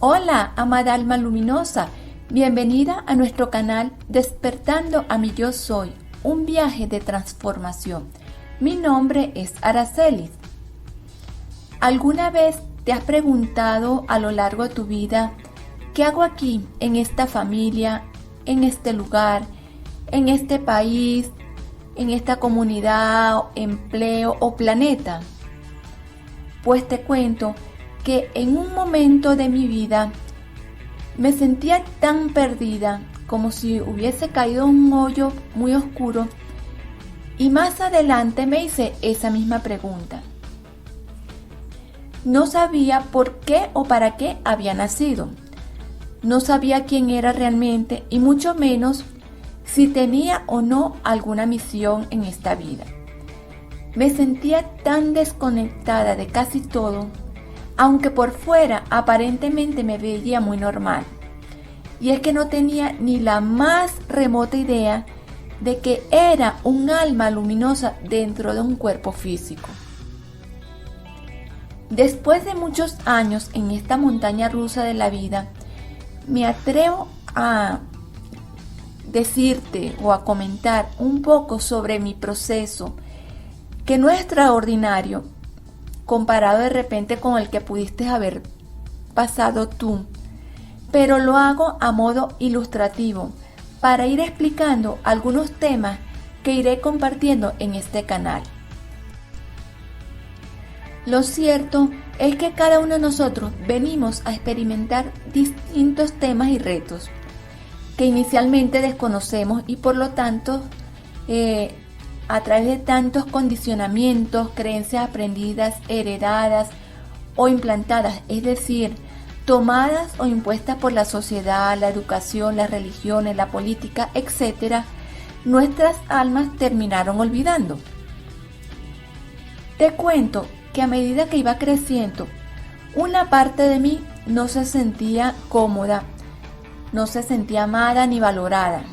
Hola, amada alma luminosa, bienvenida a nuestro canal Despertando a mi Yo Soy, un viaje de transformación. Mi nombre es Aracelis. ¿Alguna vez te has preguntado a lo largo de tu vida, qué hago aquí, en esta familia, en este lugar, en este país, en esta comunidad, empleo o planeta? Pues te cuento que en un momento de mi vida me sentía tan perdida como si hubiese caído en un hoyo muy oscuro, y más adelante me hice esa misma pregunta. No sabía por qué o para qué había nacido. No sabía quién era realmente y mucho menos si tenía o no alguna misión en esta vida. Me sentía tan desconectada de casi todo, aunque por fuera aparentemente me veía muy normal. Y es que no tenía ni la más remota idea de que era un alma luminosa dentro de un cuerpo físico. Después de muchos años en esta montaña rusa de la vida, me atrevo a decirte o a comentar un poco sobre mi proceso, que no es extraordinario comparado de repente con el que pudiste haber pasado tú, pero lo hago a modo ilustrativo para ir explicando algunos temas que iré compartiendo en este canal. Lo cierto es que cada uno de nosotros venimos a experimentar distintos temas y retos que inicialmente desconocemos y por lo tanto a través de tantos condicionamientos, creencias aprendidas, heredadas o implantadas, es decir, tomadas o impuestas por la sociedad, la educación, las religiones, la política, etc., nuestras almas terminaron olvidando. Te cuento que a medida que iba creciendo, una parte de mí no se sentía cómoda, no se sentía amada ni valorada.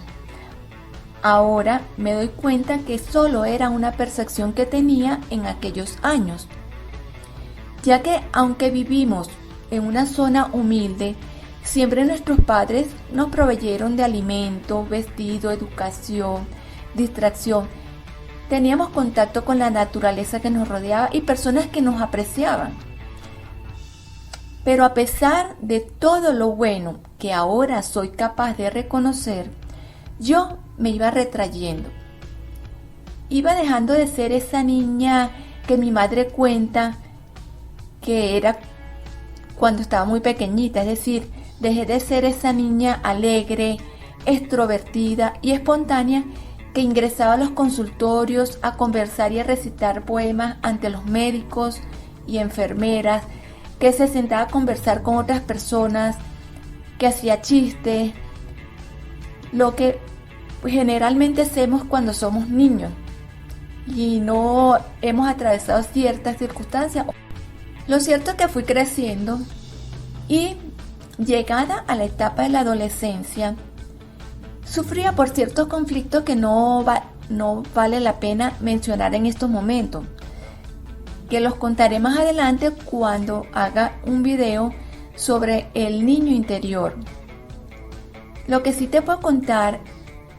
Ahora me doy cuenta que solo era una percepción que tenía en aquellos años, ya que aunque vivimos en una zona humilde, siempre nuestros padres nos proveyeron de alimento, vestido, educación, distracción. Teníamos contacto con la naturaleza que nos rodeaba y personas que nos apreciaban. Pero a pesar de todo lo bueno que ahora soy capaz de reconocer, yo me iba retrayendo. Iba dejando de ser esa niña que mi madre cuenta que era cuando estaba muy pequeñita, es decir, dejé de ser esa niña alegre, extrovertida y espontánea que ingresaba a los consultorios a conversar y a recitar poemas ante los médicos y enfermeras, que se sentaba a conversar con otras personas, que hacía chistes, lo que generalmente hacemos cuando somos niños y no hemos atravesado ciertas circunstancias. Lo cierto es que fui creciendo y, llegada a la etapa de la adolescencia, sufría por ciertos conflictos que no vale la pena mencionar en estos momentos, que los contaré más adelante cuando haga un video sobre el niño interior. Lo que sí te puedo contar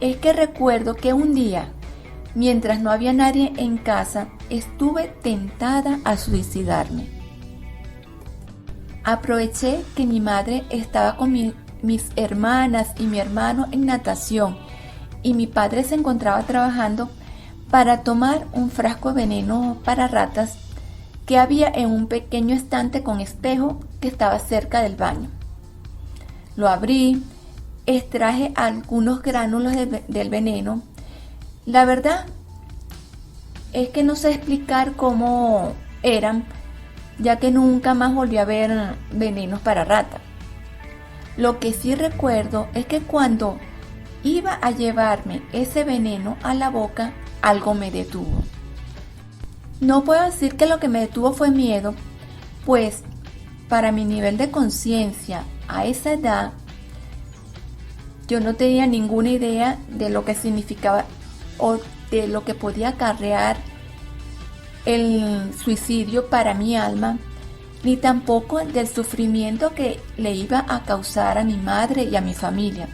es que recuerdo que un día, mientras no había nadie en casa, estuve tentada a suicidarme. Aproveché que mi madre estaba con mis hermanas y mi hermano en natación y mi padre se encontraba trabajando para tomar un frasco de veneno para ratas que había en un pequeño estante con espejo que estaba cerca del baño. Lo abrí, extraje algunos gránulos del veneno. La verdad es que no sé explicar cómo eran, ya que nunca más volví a ver venenos para rata. Lo que sí recuerdo es que cuando iba a llevarme ese veneno a la boca, algo me detuvo. No puedo decir que lo que me detuvo fue miedo, pues para mi nivel de conciencia a esa edad, yo no tenía ninguna idea de lo que significaba o de lo que podía acarrear el suicidio para mi alma ni tampoco del sufrimiento que le iba a causar a mi madre y a mi familia.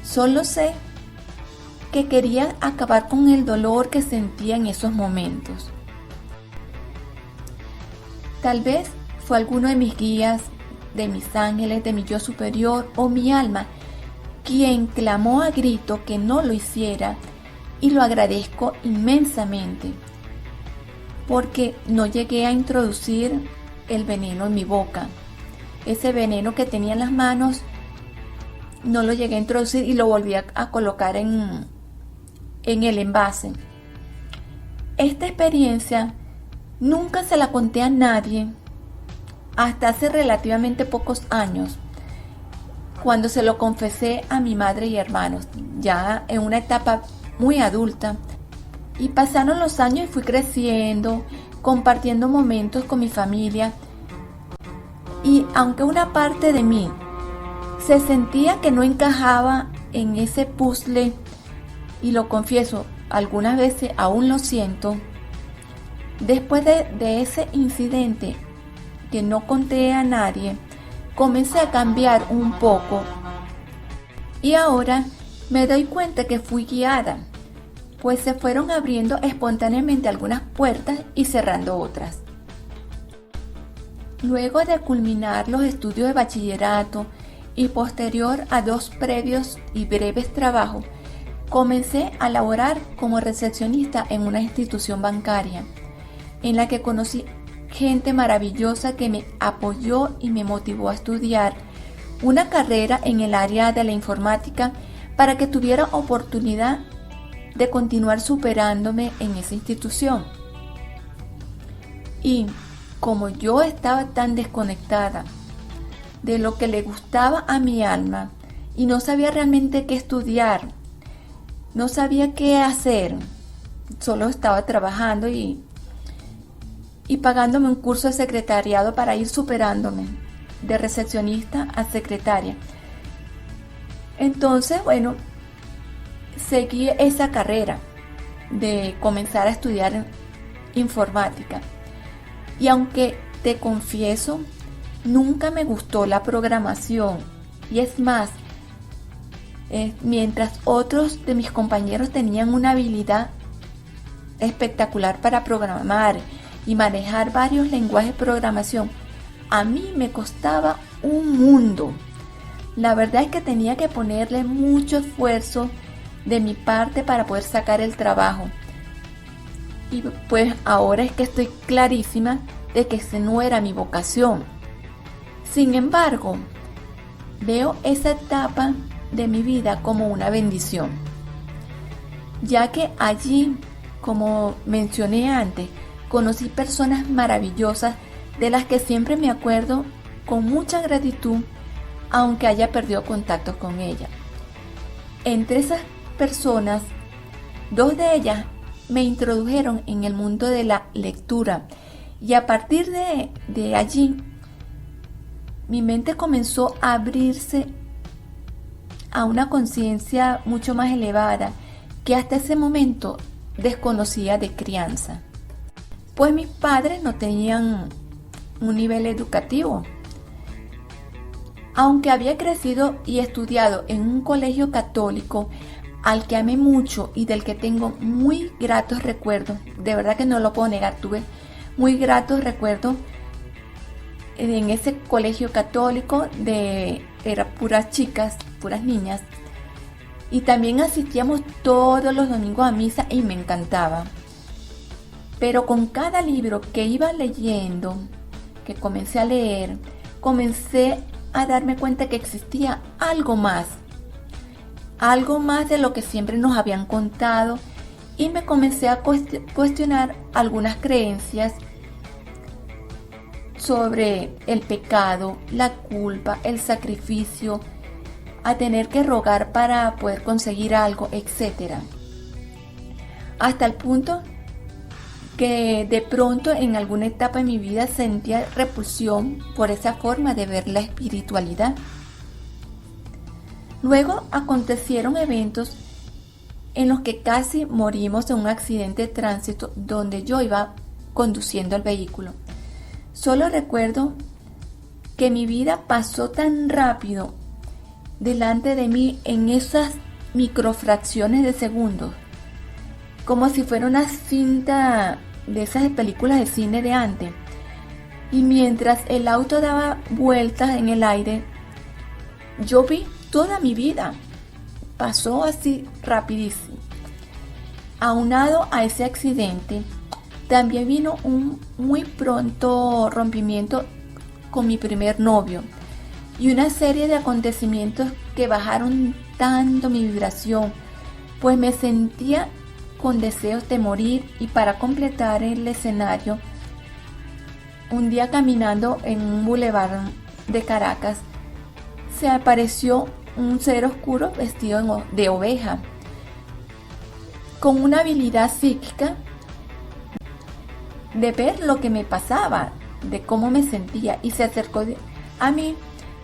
Solo sé que quería acabar con el dolor que sentía en esos momentos. Tal vez fue alguno de mis guías, de mis ángeles, de mi yo superior o mi alma, quien clamó a grito que no lo hiciera, y lo agradezco inmensamente, porque no llegué a introducir el veneno en mi boca. Ese veneno que tenía en las manos no lo llegué a introducir y lo volví a colocar en el envase. Esta experiencia nunca se la conté a nadie hasta hace relativamente pocos años, cuando se lo confesé a mi madre y hermanos, ya en una etapa muy adulta. Y pasaron los años y fui creciendo, compartiendo momentos con mi familia. Y aunque una parte de mí se sentía que no encajaba en ese puzzle, y lo confieso, algunas veces aún lo siento, después de ese incidente que no conté a nadie, comencé a cambiar un poco. Y ahora me doy cuenta que fui guiada, pues se fueron abriendo espontáneamente algunas puertas y cerrando otras. Luego de culminar los estudios de bachillerato y posterior a 2 previos y breves trabajos, comencé a laborar como recepcionista en una institución bancaria, en la que conocí gente maravillosa que me apoyó y me motivó a estudiar una carrera en el área de la informática para que tuviera oportunidad de continuar superándome en esa institución. Y como yo estaba tan desconectada de lo que le gustaba a mi alma y no sabía realmente qué estudiar, no sabía qué hacer, solo estaba trabajando y pagándome un curso de secretariado para ir superándome de recepcionista a secretaria. Entonces, bueno, seguí esa carrera de comenzar a estudiar informática. Y aunque te confieso, nunca me gustó la programación. Y es más, mientras otros de mis compañeros tenían una habilidad espectacular para programar y manejar varios lenguajes de programación, a mí me costaba un mundo. La verdad es que tenía que ponerle mucho esfuerzo de mi parte para poder sacar el trabajo. Y pues ahora es que estoy clarísima de que ese no era mi vocación. Sin embargo, veo esa etapa de mi vida como una bendición, ya que allí, como mencioné antes, conocí personas maravillosas de las que siempre me acuerdo con mucha gratitud, aunque haya perdido contacto con ellas. Entre esas personas, 2 de ellas me introdujeron en el mundo de la lectura, y a partir de allí mi mente comenzó a abrirse a una conciencia mucho más elevada que hasta ese momento desconocía de crianza. Pues mis padres no tenían un nivel educativo. Aunque había crecido y estudiado en un colegio católico al que amé mucho y del que tengo muy gratos recuerdos, de verdad que no lo puedo negar, tuve muy gratos recuerdos en ese colegio católico, eran puras chicas, puras niñas, y también asistíamos todos los domingos a misa y me encantaba. Pero con cada libro que iba leyendo, que comencé a leer, comencé a darme cuenta que existía algo más de lo que siempre nos habían contado, y me comencé a cuestionar algunas creencias sobre el pecado, la culpa, el sacrificio, a tener que rogar para poder conseguir algo, etc. Hasta el punto que de pronto en alguna etapa de mi vida sentía repulsión por esa forma de ver la espiritualidad. Luego acontecieron eventos en los que casi morimos en un accidente de tránsito donde yo iba conduciendo el vehículo. Solo recuerdo que mi vida pasó tan rápido delante de mí en esas microfracciones de segundos, como si fuera una cinta de esas películas de cine de antes. Y mientras el auto daba vueltas en el aire, yo vi toda mi vida. Pasó así rapidísimo. Aunado a ese accidente, también vino un muy pronto rompimiento con mi primer novio y una serie de acontecimientos que bajaron tanto mi vibración, pues me sentía con deseos de morir. Y para completar el escenario, un día caminando en un bulevar de Caracas, se apareció un ser oscuro vestido de oveja, con una habilidad psíquica de ver lo que me pasaba, de cómo me sentía, y se acercó a mí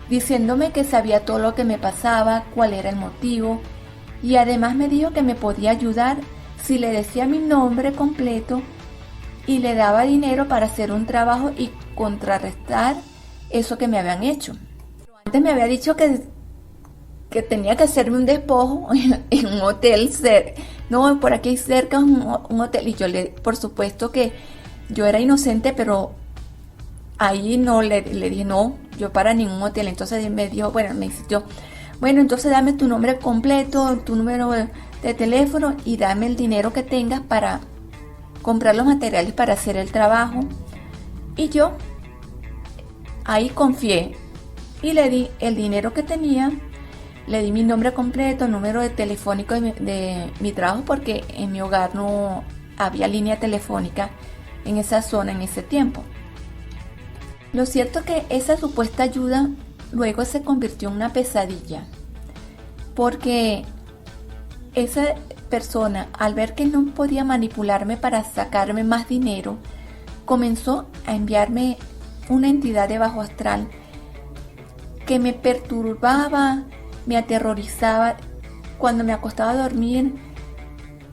diciéndome que sabía todo lo que me pasaba, cuál era el motivo, y además me dijo que me podía ayudar si le decía mi nombre completo y le daba dinero para hacer un trabajo y contrarrestar eso que me habían hecho. Antes me había dicho que tenía que hacerme un despojo en un hotel cerca. No, por aquí cerca un hotel. Y yo por supuesto que yo era inocente, pero ahí no le dije no, yo para ningún hotel. Entonces me dijo, me insistió, bueno, entonces dame tu nombre completo, tu número de teléfono y dame el dinero que tengas para comprar los materiales para hacer el trabajo. Y yo ahí confié y le di el dinero que tenía, le di mi nombre completo, número de telefónico de mi trabajo, porque en mi hogar no había línea telefónica en esa zona en ese tiempo. Lo cierto es que esa supuesta ayuda luego se convirtió en una pesadilla, porque esa persona, al ver que no podía manipularme para sacarme más dinero, comenzó a enviarme una entidad de bajo astral que me perturbaba, me aterrorizaba. Cuando me acostaba a dormir,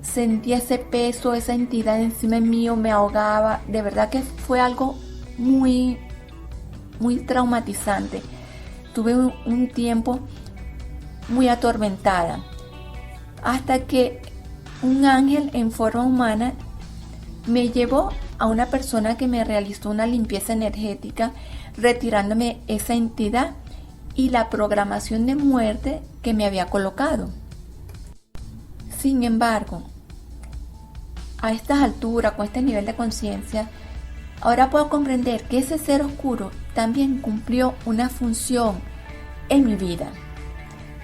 sentía ese peso, esa entidad encima mío, me ahogaba. De verdad que fue algo muy, muy traumatizante. Tuve un tiempo muy atormentada, hasta que un ángel en forma humana me llevó a una persona que me realizó una limpieza energética, retirándome esa entidad y la programación de muerte que me había colocado. Sin embargo, a estas alturas, con este nivel de conciencia, ahora puedo comprender que ese ser oscuro también cumplió una función en mi vida,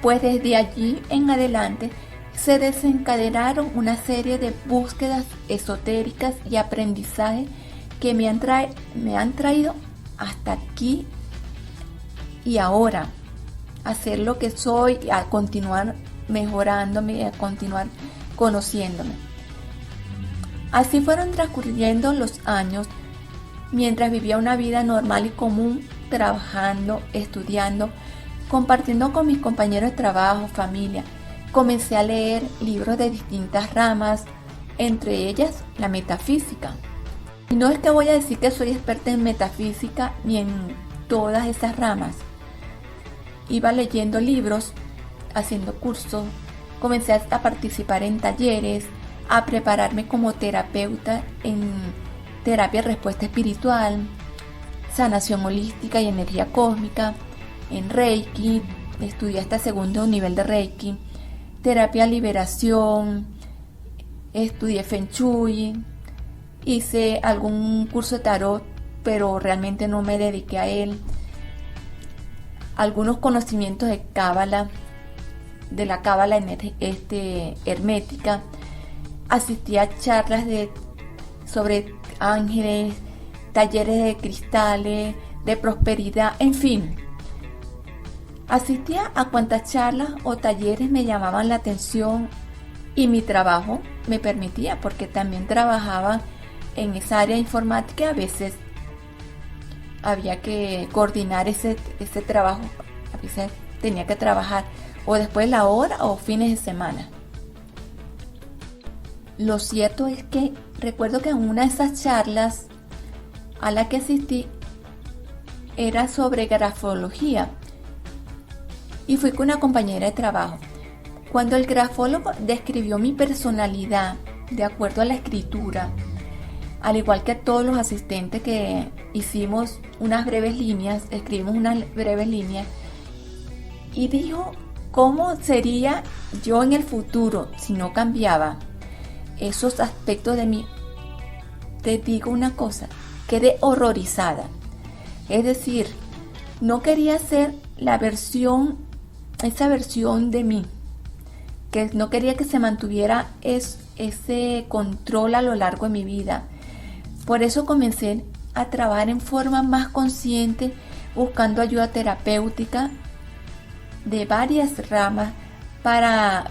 pues desde allí en adelante se desencadenaron una serie de búsquedas esotéricas y aprendizajes que me han traído hasta aquí y ahora, a ser lo que soy, a continuar mejorándome, a continuar conociéndome. Así fueron transcurriendo los años mientras vivía una vida normal y común, trabajando, estudiando, compartiendo con mis compañeros de trabajo, familia. Comencé a leer libros de distintas ramas, entre ellas la metafísica. Y no es que voy a decir que soy experta en metafísica ni en todas esas ramas. Iba leyendo libros, haciendo cursos, comencé a participar en talleres, a prepararme como terapeuta en terapia de respuesta espiritual, sanación holística y energía cósmica, en Reiki, estudié hasta segundo nivel de Reiki, terapia liberación, estudié Feng Shui, hice algún curso de tarot, pero realmente no me dediqué a él. Algunos conocimientos de Cábala, de la Cábala hermética. Asistí a charlas sobre ángeles, talleres de cristales, de prosperidad, en fin. Asistía a cuantas charlas o talleres me llamaban la atención y mi trabajo me permitía, porque también trabajaba en esa área informática. A veces había que coordinar ese trabajo, a veces tenía que trabajar o después de la hora o fines de semana. Lo cierto es que recuerdo que en una de esas charlas a la que asistí era sobre grafología y fui con una compañera de trabajo. Cuando el grafólogo describió mi personalidad de acuerdo a la escritura, al igual que a todos los asistentes que hicimos unas breves líneas, escribimos unas breves líneas, y dijo cómo sería yo en el futuro si no cambiaba esos aspectos de mí. Te digo una cosa, quedé horrorizada. Es decir, no quería ser esa versión de mí, que no quería que se mantuviera ese control a lo largo de mi vida. Por eso comencé a trabajar en forma más consciente, buscando ayuda terapéutica de varias ramas para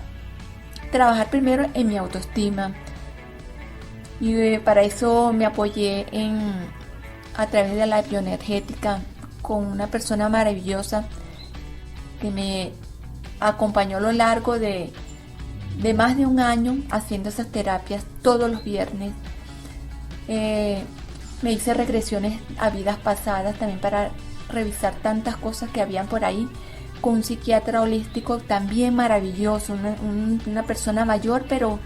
trabajar primero en mi autoestima. Y para eso me apoyé a través de la bioenergética con una persona maravillosa que me acompañó a lo largo de más de un año haciendo esas terapias todos los viernes. Me hice regresiones a vidas pasadas también para revisar tantas cosas que habían por ahí, con un psiquiatra holístico también maravilloso, una persona mayor pero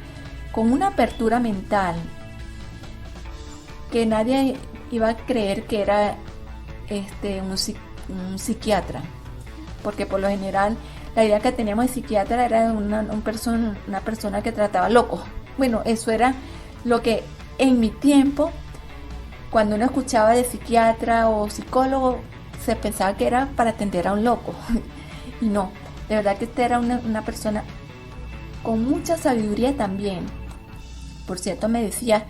con una apertura mental que nadie iba a creer que era un psiquiatra, porque por lo general la idea que teníamos de psiquiatra era una persona que trataba locos. Bueno, eso era lo que en mi tiempo, cuando uno escuchaba de psiquiatra o psicólogo, se pensaba que era para atender a un loco. Y no, de verdad que esta era una persona con mucha sabiduría también. Por cierto, me decía,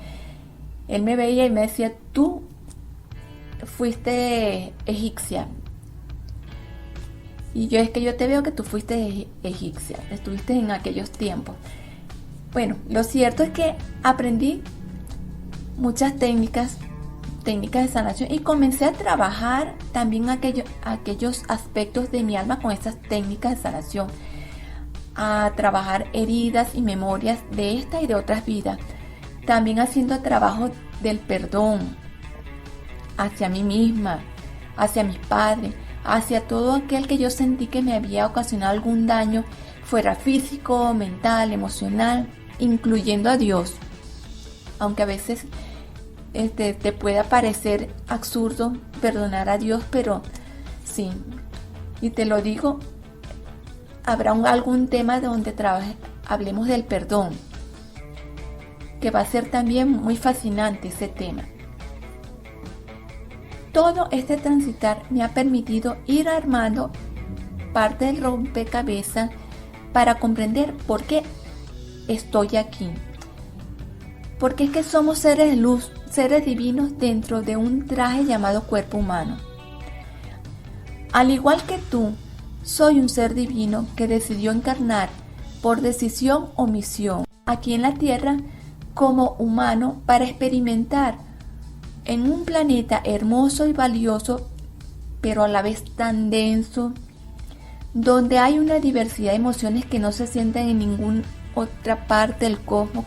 él me veía y me decía, tú fuiste egipcia. Y yo, es que yo te veo que tú fuiste egipcia, estuviste en aquellos tiempos. Bueno, lo cierto es que aprendí muchas técnicas de sanación y comencé a trabajar también aquellos aspectos de mi alma con esas técnicas de sanación, a trabajar heridas y memorias de esta y de otras vidas, también haciendo trabajo del perdón hacia mí misma, hacia mis padres, hacia todo aquel que yo sentí que me había ocasionado algún daño, fuera físico, mental, emocional, incluyendo a Dios. Aunque a veces te pueda parecer absurdo perdonar a Dios, pero sí, y te lo digo, habrá algún tema donde hablemos del perdón, que va a ser también muy fascinante ese tema. Todo este transitar me ha permitido ir armando parte del rompecabezas para comprender por qué estoy aquí. Porque es que somos seres de luz, seres divinos dentro de un traje llamado cuerpo humano. Al igual que tú, soy un ser divino que decidió encarnar por decisión o misión aquí en la Tierra como humano para experimentar en un planeta hermoso y valioso, pero a la vez tan denso, donde hay una diversidad de emociones que no se sienten en ninguna otra parte del cosmos,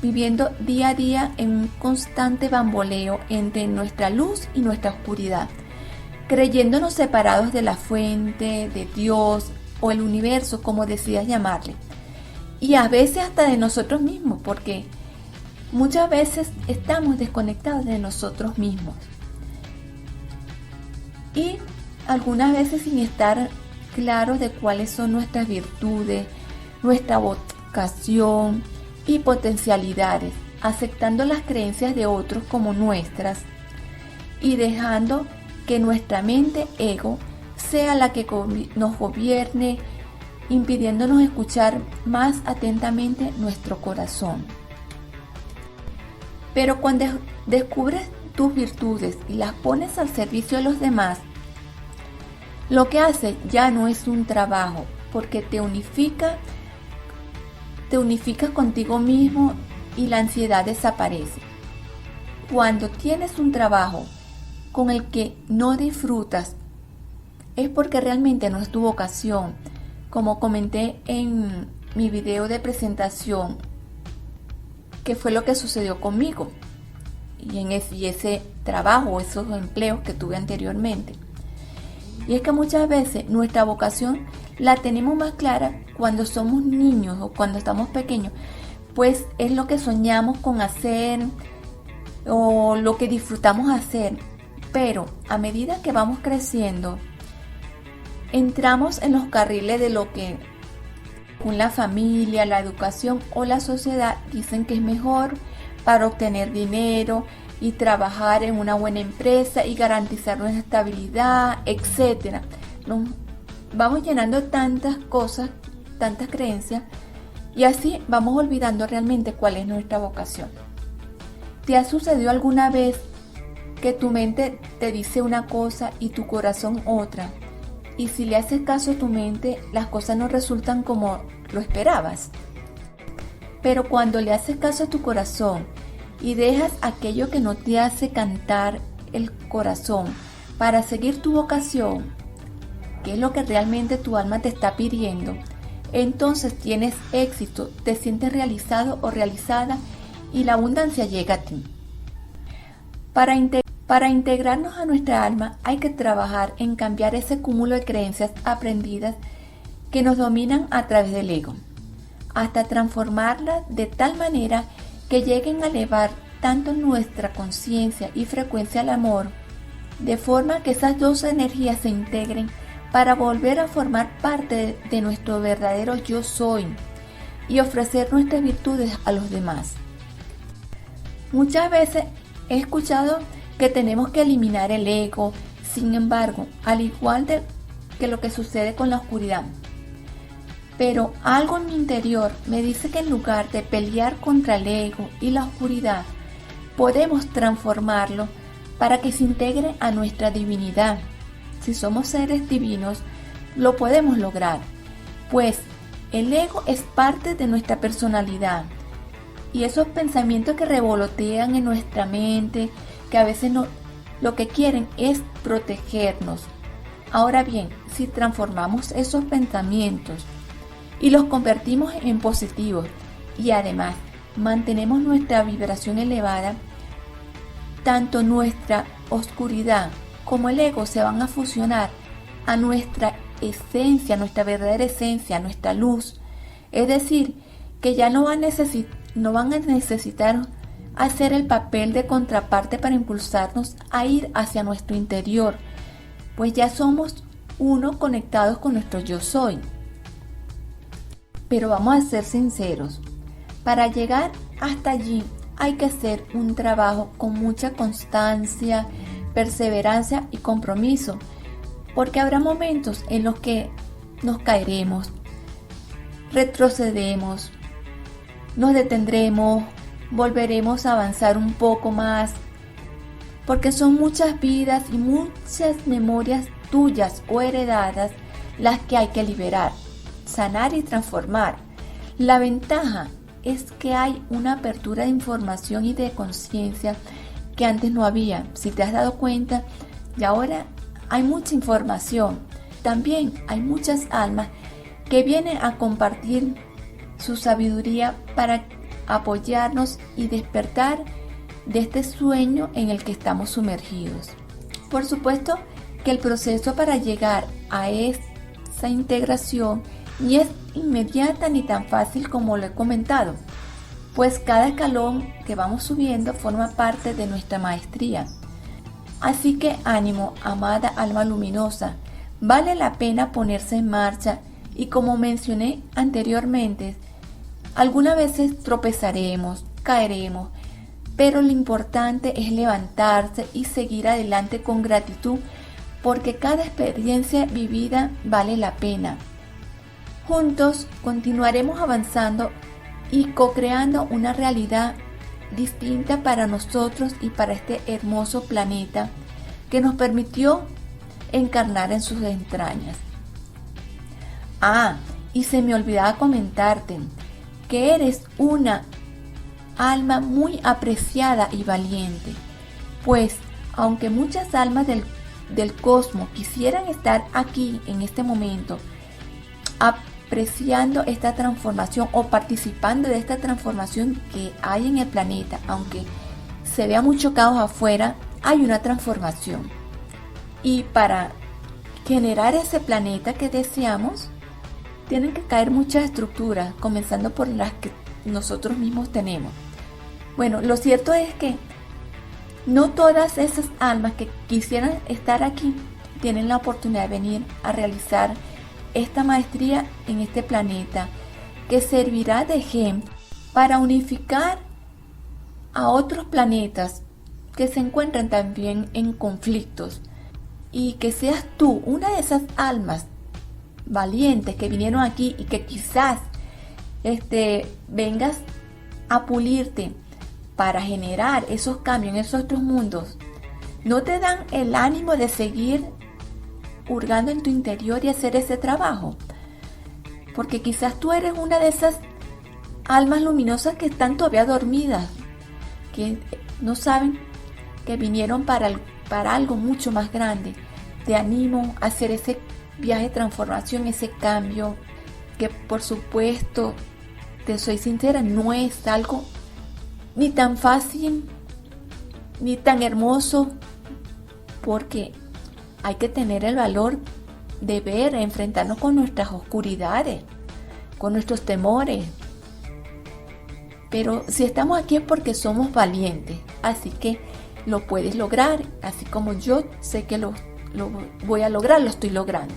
viviendo día a día en un constante bamboleo entre nuestra luz y nuestra oscuridad, creyéndonos separados de la fuente, de Dios o el universo, como decidas llamarle, y a veces hasta de nosotros mismos, porque muchas veces estamos desconectados de nosotros mismos y algunas veces sin estar claros de cuáles son nuestras virtudes, nuestra vocación y potencialidades, aceptando las creencias de otros como nuestras y dejando que nuestra mente ego sea la que nos gobierne, impidiéndonos escuchar más atentamente nuestro corazón. Pero cuando descubres tus virtudes y las pones al servicio de los demás, lo que hace ya no es un trabajo, porque te unificas contigo mismo y la ansiedad desaparece. Cuando tienes un trabajo con el que no disfrutas, es porque realmente no es tu vocación, como comenté en mi video de presentación, que fue lo que sucedió conmigo. Y ese trabajo o esos empleos que tuve anteriormente. Y es que muchas veces nuestra vocación la tenemos más clara cuando somos niños o cuando estamos pequeños, pues es lo que soñamos con hacer o lo que disfrutamos hacer. Pero a medida que vamos creciendo, entramos en los carriles de lo que con la familia, la educación o la sociedad dicen que es mejor para obtener dinero y trabajar en una buena empresa y garantizar nuestra estabilidad, etc. Nos vamos llenando tantas cosas, tantas creencias, y así vamos olvidando realmente cuál es nuestra vocación. ¿Te ha sucedido alguna vez que tu mente te dice una cosa y tu corazón otra? Y si le haces caso a tu mente, las cosas no resultan como lo esperabas. Pero cuando le haces caso a tu corazón y dejas aquello que no te hace cantar el corazón para seguir tu vocación, que es lo que realmente tu alma te está pidiendo, entonces tienes éxito, te sientes realizado o realizada y la abundancia llega a ti. Para integrarnos a nuestra alma hay que trabajar en cambiar ese cúmulo de creencias aprendidas que nos dominan a través del ego, hasta transformarlas de tal manera que lleguen a elevar tanto nuestra conciencia y frecuencia al amor, de forma que esas dos energías se integren para volver a formar parte de nuestro verdadero yo soy y ofrecer nuestras virtudes a los demás. Muchas veces he escuchado que tenemos que eliminar el ego, sin embargo, al igual que lo que sucede con la oscuridad. Pero algo en mi interior me dice que en lugar de pelear contra el ego y la oscuridad, podemos transformarlo para que se integre a nuestra divinidad. Si somos seres divinos, lo podemos lograr, pues el ego es parte de nuestra personalidad. Y esos pensamientos que revolotean en nuestra mente, que a veces lo que quieren es protegernos. Ahora bien, si transformamos esos pensamientos y los convertimos en positivos y además mantenemos nuestra vibración elevada, tanto nuestra oscuridad como el ego se van a fusionar a nuestra esencia, nuestra verdadera esencia, nuestra luz. Es decir, que ya no van a necesitar hacer el papel de contraparte para impulsarnos a ir hacia nuestro interior, pues ya somos uno conectados con nuestro yo soy. Pero vamos a ser sinceros, para llegar hasta allí hay que hacer un trabajo con mucha constancia, perseverancia y compromiso, porque habrá momentos en los que nos caeremos, retrocedemos, nos detendremos, volveremos a avanzar un poco más, porque son muchas vidas y muchas memorias tuyas o heredadas las que hay que liberar, sanar y transformar. La ventaja es que hay una apertura de información y de conciencia que antes no había. Si te has dado cuenta, y ahora hay mucha información. También hay muchas almas que vienen a compartir su sabiduría para apoyarnos y despertar de este sueño en el que estamos sumergidos. Por supuesto que el proceso para llegar a esa integración ni es inmediata ni tan fácil como lo he comentado, pues cada escalón que vamos subiendo forma parte de nuestra maestría. Así que ánimo, amada alma luminosa, vale la pena ponerse en marcha y como mencioné anteriormente, algunas veces tropezaremos, caeremos, pero lo importante es levantarse y seguir adelante con gratitud porque cada experiencia vivida vale la pena. Juntos continuaremos avanzando y co-creando una realidad distinta para nosotros y para este hermoso planeta que nos permitió encarnar en sus entrañas. Y se me olvidaba comentarte que eres una alma muy apreciada y valiente, pues aunque muchas almas del cosmos quisieran estar aquí en este momento apreciando esta transformación o participando de esta transformación que hay en el planeta, aunque se vea mucho caos afuera, hay una transformación. Y para generar ese planeta que deseamos, tienen que caer muchas estructuras, comenzando por las que nosotros mismos tenemos. Bueno, lo cierto es que no todas esas almas que quisieran estar aquí tienen la oportunidad de venir a realizar esta maestría en este planeta, que servirá de ejemplo para unificar a otros planetas que se encuentran también en conflictos, y que seas tú una de esas almas valientes que vinieron aquí y que quizás vengas a pulirte para generar esos cambios en esos otros mundos. No te dan el ánimo de seguir hurgando en tu interior y hacer ese trabajo, porque quizás tú eres una de esas almas luminosas que están todavía dormidas, que no saben que vinieron para algo mucho más grande. Te animo a hacer ese viaje de transformación, ese cambio, que por supuesto, te soy sincera, no es algo ni tan fácil ni tan hermoso, porque hay que tener el valor de ver, enfrentarnos con nuestras oscuridades, con nuestros temores. Pero si estamos aquí es porque somos valientes, así que lo puedes lograr, así como yo sé que lo voy a lograr, lo estoy logrando.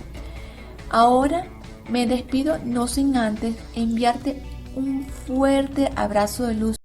Ahora me despido, no sin antes enviarte un fuerte abrazo de luz